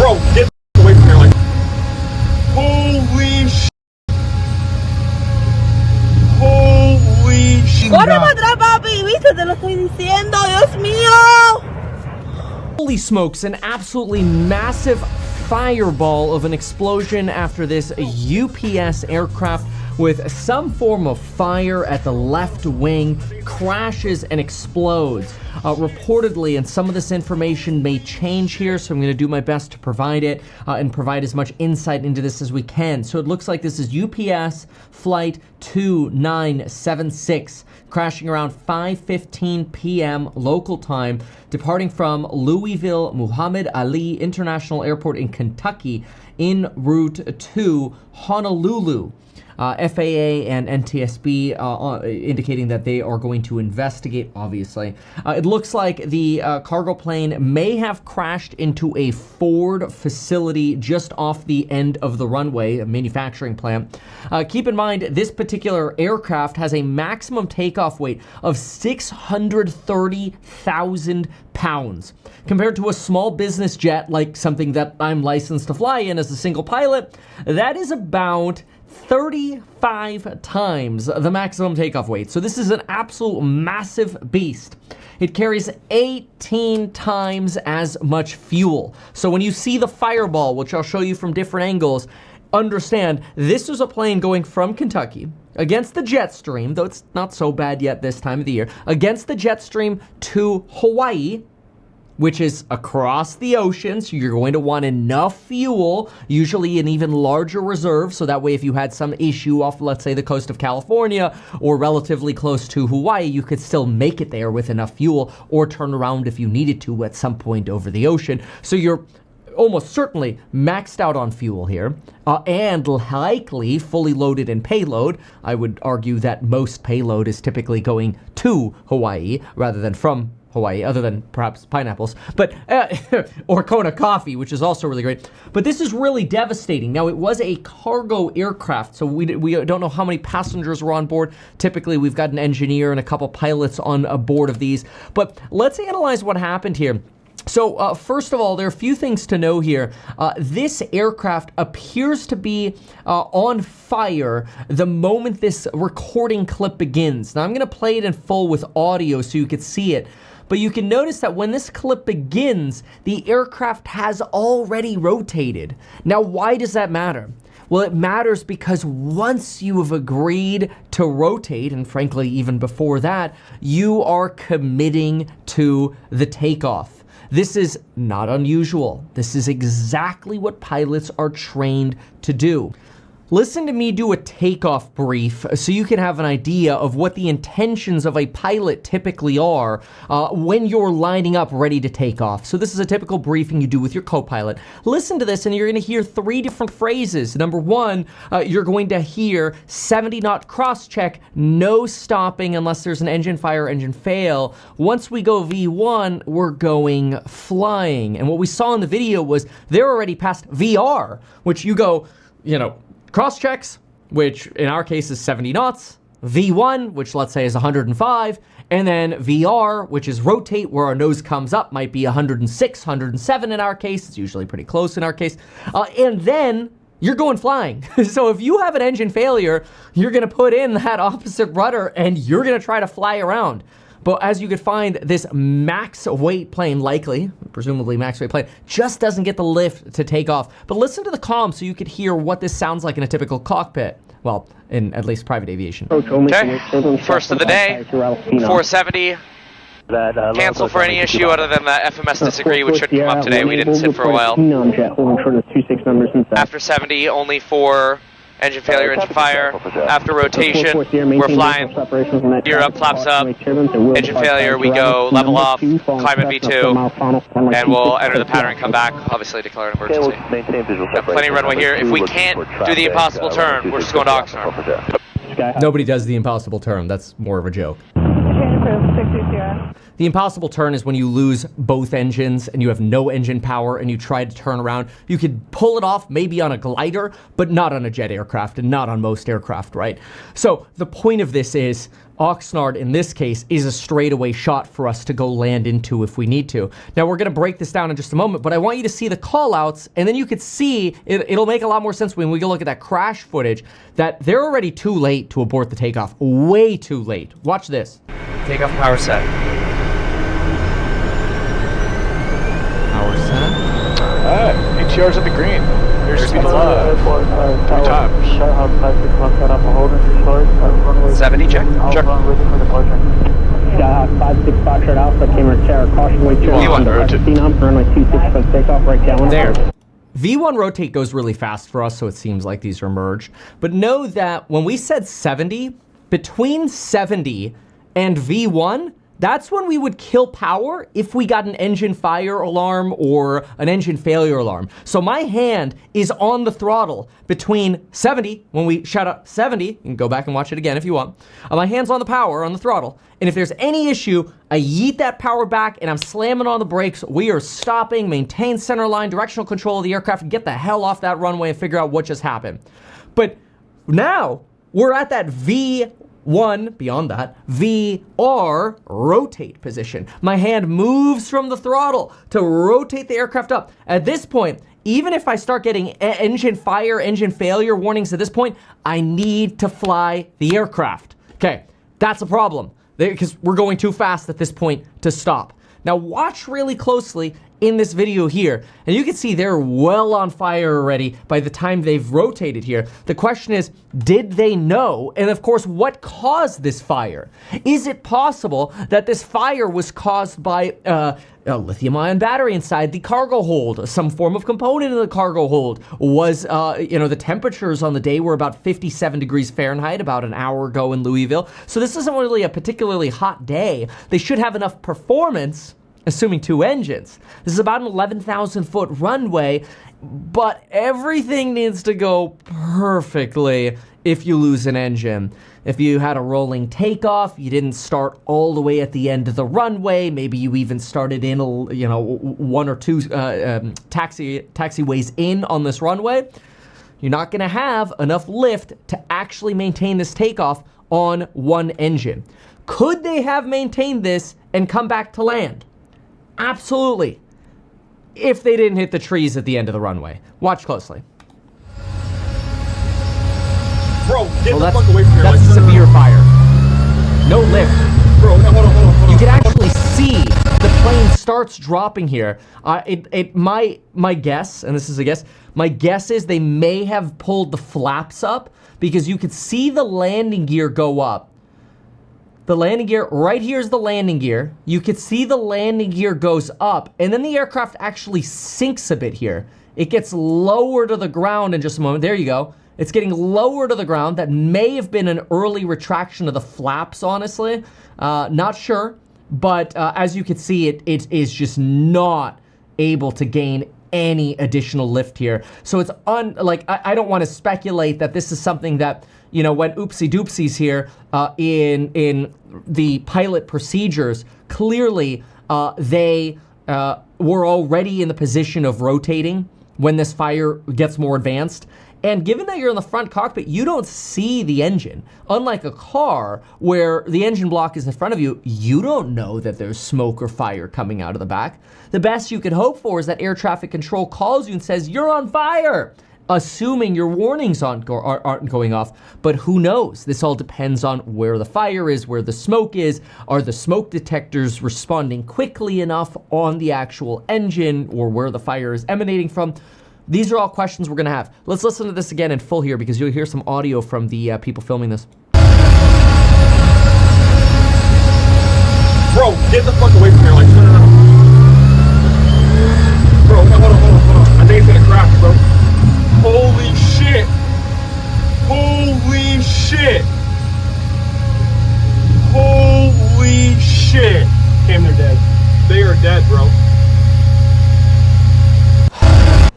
Bro, get away from here, like, holy sh**. Holy sh**. ¡Corre para atrás, papi! ¿Viste? Te lo estoy diciendo, Dios mío! Holy smokes, an absolutely massive fireball of an explosion after this UPS aircraft with some form of fire at the left wing crashes and explodes. Reportedly, and some of this information may change here, so I'm going to do my best to provide it and provide as much insight into this as we can. So it looks like this is UPS flight 2976, crashing around 5:15 p.m. local time, departing from Louisville Muhammad Ali International Airport in Kentucky en route to Honolulu. FAA and NTSB indicating that they are going to investigate, obviously. It looks like the cargo plane may have crashed into a Ford facility just off the end of the runway, a manufacturing plant. Keep in mind, this particular aircraft has a maximum takeoff weight of 630,000 pounds. Compared to a small business jet, like something that I'm licensed to fly in as a single pilot, that is about 35 times the maximum takeoff weight. So this is an absolute massive beast. It carries 18 times as much fuel. So when you see the fireball, which I'll show you from different angles, understand this is a plane going from Kentucky against the jet stream, though it's not so bad yet this time of the year, against the jet stream to Hawaii, which is across the ocean, so you're going to want enough fuel, usually an even larger reserve, so that way if you had some issue off, let's say, the coast of California or relatively close to Hawaii, you could still make it there with enough fuel or turn around if you needed to at some point over the ocean. So you're almost certainly maxed out on fuel here, and likely fully loaded in payload. I would argue that most payload is typically going to Hawaii rather than from Hawaii, other than perhaps pineapples, but or Kona coffee, which is also really great. But this is really devastating. Now, it was a cargo aircraft, so we don't know how many passengers were on board. Typically, we've got an engineer and a couple pilots on board of these. But let's analyze what happened here. So first of all, there are a few things to know here. This aircraft appears to be on fire the moment this recording clip begins. Now, I'm going to play it in full with audio so you can see it. But you can notice that when this clip begins, the aircraft has already rotated. Now, why does that matter? Well, it matters because once you have agreed to rotate, and frankly, even before that, you are committing to the takeoff. This is not unusual. This is exactly what pilots are trained to do. Listen to me do a takeoff brief so you can have an idea of what the intentions of a pilot typically are when you're lining up ready to take off. So this is a typical briefing you do with your co-pilot. Listen to this and you're going to hear three different phrases. Number one, you're going to hear 70 knot cross check, no stopping unless there's an engine fire, engine fail. Once we go V1, we're going flying. And what we saw in the video was they're already past VR, which you go, cross checks, which in our case is 70 knots, V1, which let's say is 105, and then VR, which is rotate, where our nose comes up, might be 106, 107 in our case. It's usually pretty close in our case. And then you're going flying. So if you have an engine failure, you're going to put in that opposite rudder and you're going to try to fly around. But as you could find, this max weight plane, presumably max weight plane, just doesn't get the lift to take off. But listen to the comm so you could hear what this sounds like in a typical cockpit. Well, in at least private aviation. Okay, first of the day, 470. Cancel for any issue other than the FMS disagree, which shouldn't come up today. We didn't sit for a while. After 70, only for engine failure, engine fire. After rotation, we're flying. Gear up, flaps up. Engine failure, we go level off, climb at V2, and we'll enter the pattern and come back, obviously declare an emergency. Got plenty of runway here. If we can't do the impossible turn, we're just going to Oxnard. Nobody does the impossible turn. That's more of a joke. The impossible turn is when you lose both engines and you have no engine power and you try to turn around. You could pull it off maybe on a glider, but not on a jet aircraft and not on most aircraft, right? So the point of this is Oxnard, in this case, is a straightaway shot for us to go land into if we need to. Now, we're going to break this down in just a moment, but I want you to see the call-outs, and then you could see, it'll make a lot more sense when we go look at that crash footage, that they're already too late to abort the takeoff. Way too late. Watch this. Takeoff power set. Power set. ATR's at the green. There's speed of 3 times. 70 check. Check. 56 Foxtrot Alpha, camera chair, caution weight chair, V1 runway 26 for takeoff, right down. There. V1 rotate goes really fast for us, so it seems like these are merged. But know that when we said 70, between 70 and V1, that's when we would kill power if we got an engine fire alarm or an engine failure alarm. So my hand is on the throttle between 70, when we shout out 70, you can go back and watch it again if you want. My hand's on the power, on the throttle, and if there's any issue, I yeet that power back and I'm slamming on the brakes. We are stopping, maintain center line, directional control of the aircraft, and get the hell off that runway and figure out what just happened. But now, we're at that V1, beyond that, VR rotate position. My hand moves from the throttle to rotate the aircraft up. At this point, even if I start getting engine fire, engine failure warnings at this point, I need to fly the aircraft. Okay, that's a problem because we're going too fast at this point to stop. Now watch really closely in this video here, and you can see they're well on fire already by the time they've rotated here. The question is, did they know? And of course, what caused this fire? Is it possible that this fire was caused by a lithium-ion battery inside the cargo hold? Some form of component in the cargo hold was, the temperatures on the day were about 57 degrees Fahrenheit about an hour ago in Louisville. So this isn't really a particularly hot day. They should have enough performance, assuming 2 engines. This is about an 11,000 foot runway, but everything needs to go perfectly if you lose an engine. If you had a rolling takeoff, you didn't start all the way at the end of the runway, maybe you even started in, 1 or 2 taxiways in on this runway, you're not gonna have enough lift to actually maintain this takeoff on 1 engine. Could they have maintained this and come back to land? Absolutely. If they didn't hit the trees at the end of the runway. Watch closely. Bro, get Well, the fuck away from here. that's Like, severe fire. No lift. Bro, no, hold on. You can actually see the plane starts dropping here. My guess, and this is a guess, my guess is they may have pulled the flaps up because you could see the landing gear go up. The landing gear, right here is the landing gear. You could see the landing gear goes up, and then the aircraft actually sinks a bit here. It gets lower to the ground in just a moment. There you go. It's getting lower to the ground. That may have been an early retraction of the flaps, honestly. Not sure, but as you can see, it is just not able to gain any additional lift here. So it's I don't want to speculate that this is something that, went oopsie doopsies here in the pilot procedures. Clearly, they were already in the position of rotating when this fire gets more advanced. And given that you're in the front cockpit, you don't see the engine. Unlike a car where the engine block is in front of you, you don't know that there's smoke or fire coming out of the back. The best you can hope for is that air traffic control calls you and says, "You're on fire," assuming your warnings aren't going off. But who knows? This all depends on where the fire is, where the smoke is. Are the smoke detectors responding quickly enough on the actual engine, or where the fire is emanating from? These are all questions we're gonna have. Let's listen to this again in full here because you'll hear some audio from the people filming this. Bro, get the fuck away from here. Like, no. Bro, no, hold on. I think it's gonna crash, bro. Holy shit. Holy shit. Holy shit. Damn, they're dead. They are dead, bro.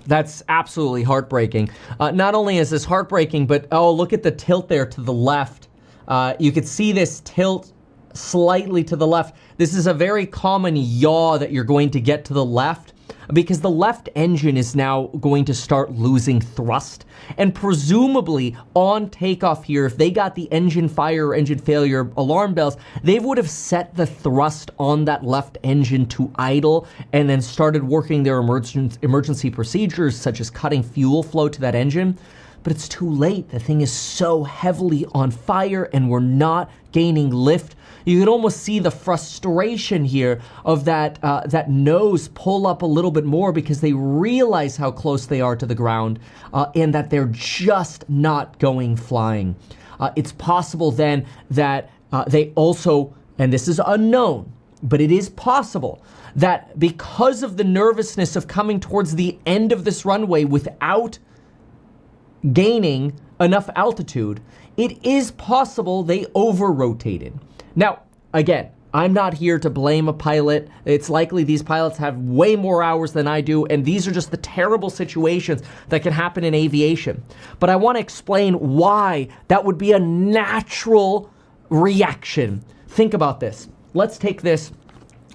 That's absolutely heartbreaking. Not only is this heartbreaking, but look at the tilt there to the left. You could see this tilt slightly to the left. This is a very common yaw that you're going to get to the left. because the left engine is now going to start losing thrust. And presumably on takeoff here, if they got the engine fire or engine failure alarm bells, they would have set the thrust on that left engine to idle and then started working their emergency procedures, such as cutting fuel flow to that engine. But it's too late. The thing is so heavily on fire and we're not gaining lift. You can almost see the frustration here of that nose pull up a little bit more because they realize how close they are to the ground and that they're just not going flying. It's possible then that they also, and this is unknown, but it is possible that because of the nervousness of coming towards the end of this runway without gaining enough altitude, it is possible they over-rotated. Now, again, I'm not here to blame a pilot. It's likely these pilots have way more hours than I do, and these are just the terrible situations that can happen in aviation. But I want to explain why that would be a natural reaction. Think about this. Let's take this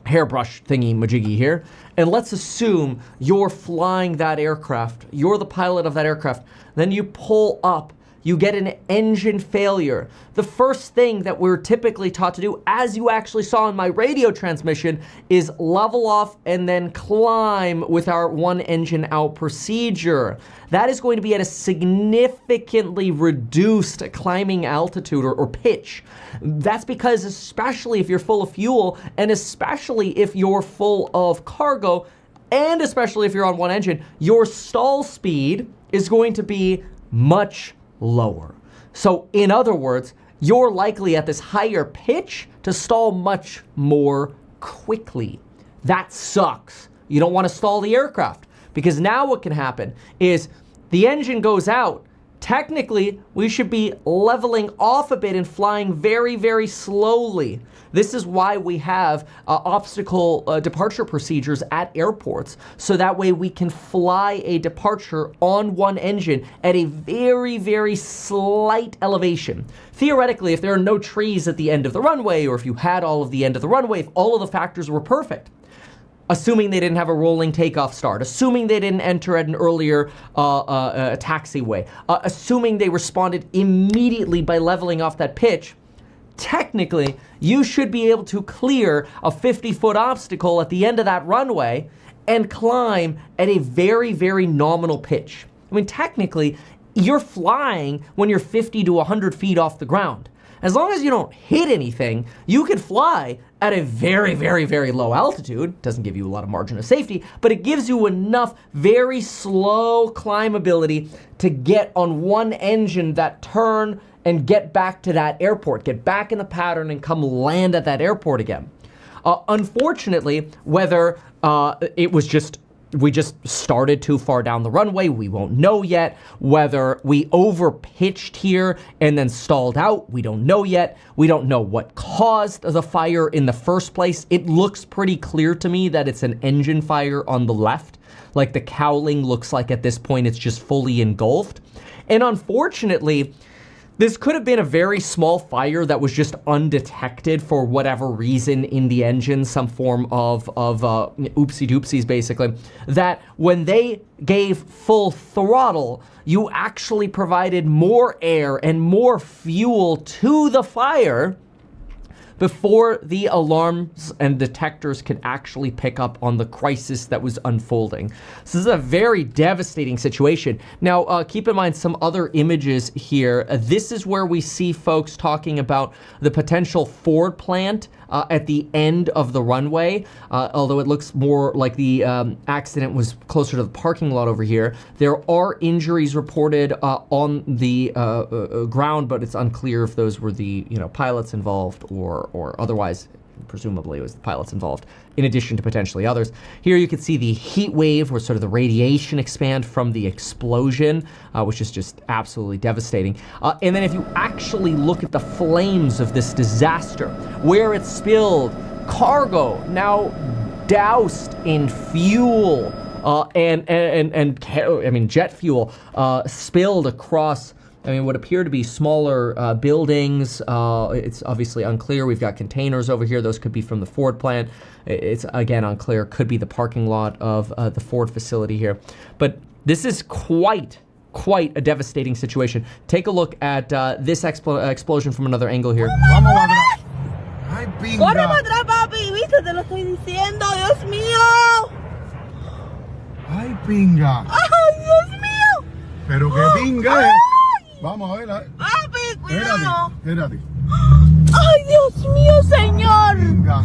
hairbrush thingy majiggy here, and let's assume you're flying that aircraft. You're the pilot of that aircraft. Then you pull up. You get an engine failure. The first thing that we're typically taught to do, as you actually saw in my radio transmission, is level off and then climb with our one engine out procedure. That is going to be at a significantly reduced climbing altitude or pitch. That's because especially if you're full of fuel and especially if you're full of cargo and especially if you're on one engine, your stall speed is going to be much lower. So in other words, you're likely at this higher pitch to stall much more quickly. That sucks. You don't want to stall the aircraft because now what can happen is the engine goes out. Technically, we should be leveling off a bit and flying very, very slowly. This is why we have obstacle departure procedures at airports, so that way we can fly a departure on one engine at a very, very slight elevation. Theoretically, if there are no trees at the end of the runway, or if you had all of the end of the runway, if all of the factors were perfect, assuming they didn't have a rolling takeoff start, assuming they didn't enter at an earlier taxiway, assuming they responded immediately by leveling off that pitch, technically, you should be able to clear a 50-foot obstacle at the end of that runway and climb at a very, very nominal pitch. I mean, technically, you're flying when you're 50 to 100 feet off the ground. As long as you don't hit anything, you can fly at a very, very, very low altitude. Doesn't give you a lot of margin of safety, but it gives you enough very slow climbability to get on one engine that turn and get back to that airport, get back in the pattern and come land at that airport again. Unfortunately, whether it was just we just started too far down the runway, we won't know yet. Whether we over-pitched here and then stalled out, we don't know yet. We don't know what caused the fire in the first place. It looks pretty clear to me that it's an engine fire on the left. Like the cowling looks like at this point it's just fully engulfed. And unfortunately, this could have been a very small fire that was just undetected for whatever reason in the engine, some form of oopsie-doopsies, basically, that when they gave full throttle, you actually provided more air and more fuel to the fire before the alarms and detectors could actually pick up on the crisis that was unfolding. So this is a very devastating situation. Now, keep in mind some other images here. This is where we see folks talking about the potential Ford plant at the end of the runway, although it looks more like the accident was closer to the parking lot over here. There are injuries reported on the ground, but it's unclear if those were the pilots involved or otherwise. Presumably it was the pilots involved, in addition to potentially others. Here you can see the heat wave, where sort of the radiation expand from the explosion, which is just absolutely devastating. And then if you actually look at the flames of this disaster, where it spilled cargo, now doused in fuel, and jet fuel spilled across I mean, what appear to be smaller buildings. It's obviously unclear. We've got containers over here. Those could be from the Ford plant. It's, again, unclear. Could be the parking lot of the Ford facility here. But this is quite a devastating situation. Take a look at this explosion from another angle here. Corre para atrás, papi. ¿Viste? Te lo estoy diciendo. Dios mío. Ay, pinga. Ay, Dios mío. Pero qué pinga es. Vamos a ver. Papi, cuidado. Espérate. Ay, Dios mío, señor. Pinga,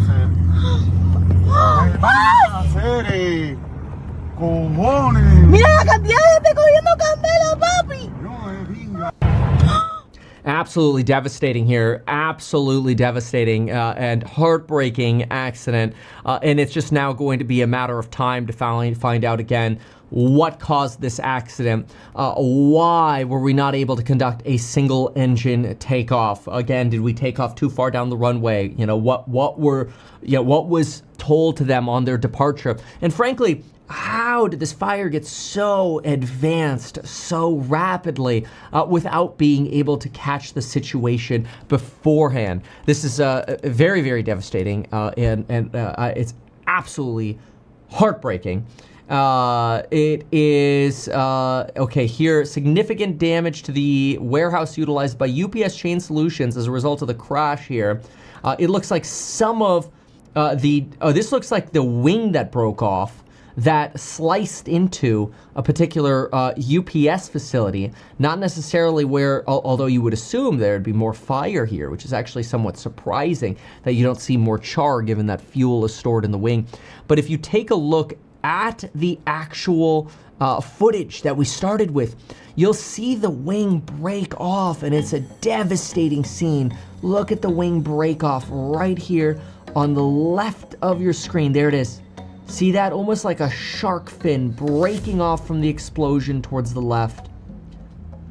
hacer. Cojones. Mira la cantidad de gente cogiendo candela, papi. No, pinga. Absolutely devastating here. Absolutely devastating and heartbreaking accident. And it's just now going to be a matter of time to find out again what caused this accident. Why were we not able to conduct a single engine takeoff? Again, did we take off too far down the runway? You know, what was told to them on their departure? And frankly, how did this fire get so advanced so rapidly without being able to catch the situation beforehand? This is very, very devastating, and it's absolutely heartbreaking. It is, okay, here, significant damage to the warehouse utilized by UPS Chain Solutions as a result of the crash here. It looks like some of this looks like the wing that broke off that sliced into a particular UPS facility, not necessarily where, although you would assume there'd be more fire here, which is actually somewhat surprising that you don't see more char given that fuel is stored in the wing. But if you take a look at the actual footage that we started with, you'll see the wing break off, and it's a devastating scene. Look at the wing break off right here on the left of your screen. There it is. See that? Almost like a shark fin breaking off from the explosion towards the left.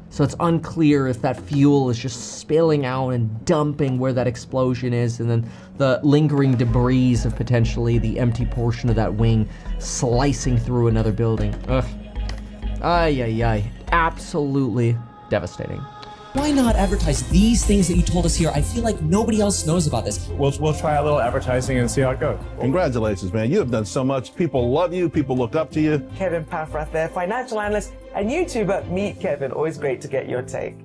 So it's unclear if that fuel is just spilling out and dumping where that explosion is, and then the lingering debris of potentially the empty portion of that wing slicing through another building. Ugh. Ay, ay, ay. Absolutely devastating. Why not advertise these things that you told us here? I feel like nobody else knows about this. We'll try a little advertising and see how it goes. Congratulations, man. You have done so much. People love you. People look up to you. Kevin Paffrath there, financial analyst and YouTuber. Meet Kevin. Always great to get your take.